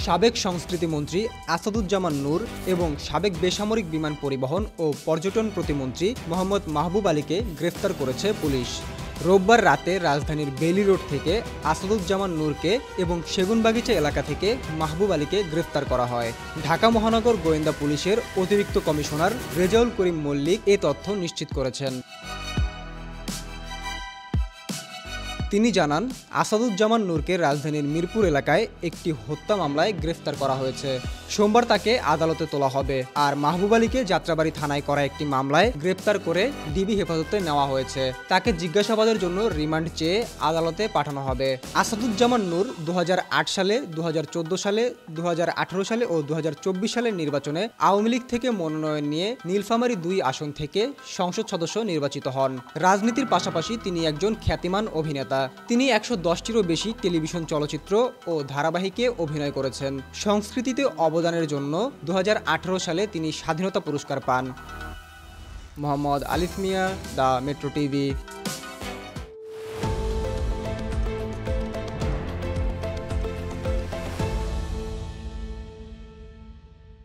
সাবেক সংস্কৃতি মন্ত্রী আসাদুজ্জামান নূর এবং সাবেক বেসামরিক বিমান পরিবহন ও পর্যটন প্রতিমন্ত্রী মোহাম্মদ মাহবুব আলীকে গ্রেফতার করেছে পুলিশ। রোববার রাতে রাজধানীর বেইলি রোড থেকে আসাদুজ্জামান নূরকে এবং সেগুনবাগিচা এলাকা থেকে মাহবুব আলীকে গ্রেফতার করা হয়। ঢাকা মহানগর গোয়েন্দা পুলিশের অতিরিক্ত কমিশনার রেজাউল করিম মল্লিক এ তথ্য নিশ্চিত করেছেন। তিনি জানান, আসাদুজ্জামান নূরকে রাজধানীর মিরপুর এলাকায় একটি হত্যা মামলায় গ্রেফতার করা হয়েছে। সোমবার তাকে আদালতে তোলা হবে। আর মাহবুব আলীকে যাত্রাবাড়ি থানায় করা একটি মামলায় গ্রেফতার করে ডিবি হেফাজতে নেওয়া হয়েছে। তাকে জিজ্ঞাসাবাদের জন্য রিমান্ড চেয়ে আদালতে পাঠানো হবে। আসাদুজ্জামান নূর 2008 সালে, 2014 সালে, 2018 সালে ও 2024 সালের নির্বাচনে আওয়ামী লীগ থেকে মনোনয়ন নিয়ে নীলফামারী 2 আসন থেকে সংসদ সদস্য নির্বাচিত হন। রাজনীতির পাশাপাশি তিনি একজন খ্যাতিমান অভিনেতা। তিনি 110টিরও বেশি টেলিভিশন চলচ্চিত্র ও ধারাবাহিকে অভিনয় করেছেন। সংস্কৃতিতে অবদানের জন্য 2018 সালে তিনি স্বাধীনতা পুরস্কার পান। মোহাম্মদ আলিফ মিয়া, দ্য মেট্রো টিভি।